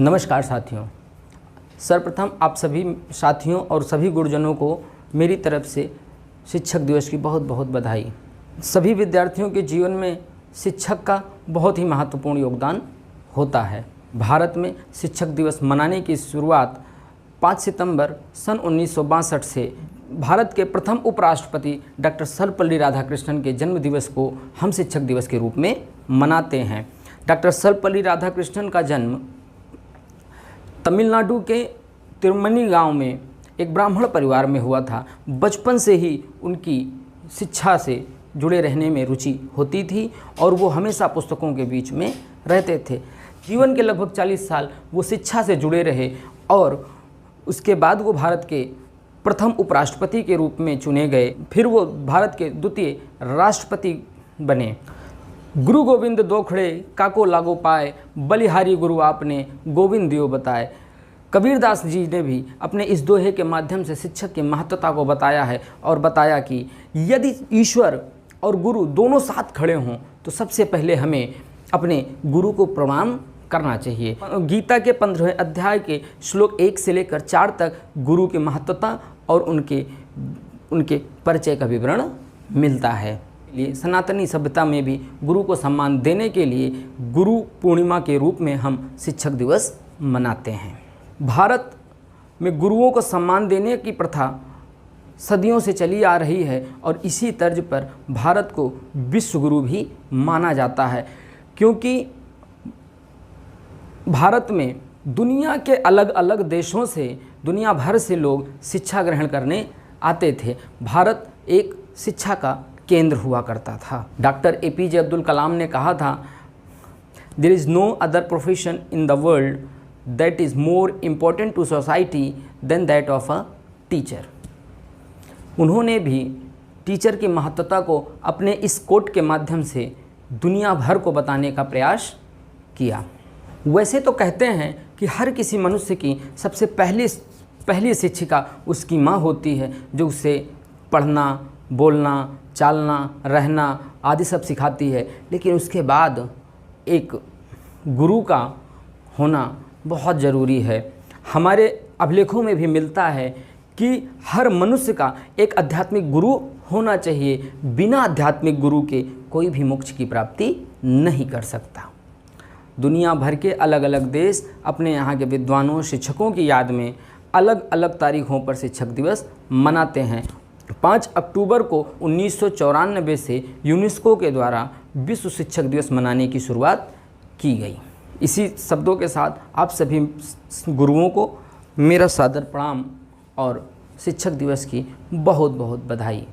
नमस्कार साथियों। सर्वप्रथम आप सभी साथियों और सभी गुरुजनों को मेरी तरफ से शिक्षक दिवस की बहुत बहुत बधाई। सभी विद्यार्थियों के जीवन में शिक्षक का बहुत ही महत्वपूर्ण योगदान होता है। भारत में शिक्षक दिवस मनाने की शुरुआत 5 सितंबर सन 1962 से भारत के प्रथम उपराष्ट्रपति डॉक्टर सर्वपल्ली राधाकृष्णन के जन्म दिवस को हम शिक्षक दिवस के रूप में मनाते हैं। डॉक्टर सर्वपल्ली राधाकृष्णन का जन्म तमिलनाडु के तिरुमनी गांव में एक ब्राह्मण परिवार में हुआ था। बचपन से ही उनकी शिक्षा से जुड़े रहने में रुचि होती थी और वो हमेशा पुस्तकों के बीच में रहते थे। जीवन के लगभग 40 साल वो शिक्षा से जुड़े रहे और उसके बाद वो भारत के प्रथम उपराष्ट्रपति के रूप में चुने गए। फिर वो भारत के द्वितीय राष्ट्रपति बने। गुरु गोविंद दोखड़े काको लागो पाए, बलिहारी गुरु आपने गोविंद दियो बताए। कबीरदास जी ने भी अपने इस दोहे के माध्यम से शिक्षक की महत्वता को बताया है और बताया कि यदि ईश्वर और गुरु दोनों साथ खड़े हों तो सबसे पहले हमें अपने गुरु को प्रणाम करना चाहिए। गीता के 15वें अध्याय के श्लोक 1 से लेकर 4 तक गुरु की महत्वता और उनके परिचय का विवरण मिलता है। सनातनी सभ्यता में भी गुरु को सम्मान देने के लिए गुरु पूर्णिमा के रूप में हम शिक्षक दिवस मनाते हैं। भारत में गुरुओं को सम्मान देने की प्रथा सदियों से चली आ रही है और इसी तर्ज पर भारत को विश्व गुरु भी माना जाता है, क्योंकि भारत में दुनिया के अलग अलग देशों से, दुनिया भर से लोग शिक्षा ग्रहण करने आते थे। भारत एक शिक्षा का केंद्र हुआ करता था। डॉक्टर APJ अब्दुल कलाम ने कहा था, there is no other profession in the world that is more important to society than that of a teacher. उन्होंने भी टीचर की महत्वता को अपने इस कोट के माध्यम से दुनिया भर को बताने का प्रयास किया। वैसे तो कहते हैं कि हर किसी मनुष्य की सबसे पहली शिक्षिका उसकी माँ होती है, जो उसे पढ़ना, बोलना, चालना, रहना आदि सब सिखाती है, लेकिन उसके बाद एक गुरु का होना बहुत ज़रूरी है। हमारे अभिलेखों में भी मिलता है कि हर मनुष्य का एक आध्यात्मिक गुरु होना चाहिए। बिना आध्यात्मिक गुरु के कोई भी मोक्ष की प्राप्ति नहीं कर सकता। दुनिया भर के अलग अलग देश अपने यहाँ के विद्वानों, शिक्षकों की याद में अलग अलग तारीखों पर शिक्षक दिवस मनाते हैं। 5 अक्टूबर को 1994 से यूनेस्को के द्वारा विश्व शिक्षक दिवस मनाने की शुरुआत की गई। इसी शब्दों के साथ आप सभी गुरुओं को मेरा सादर प्रणाम और शिक्षक दिवस की बहुत बहुत बधाई।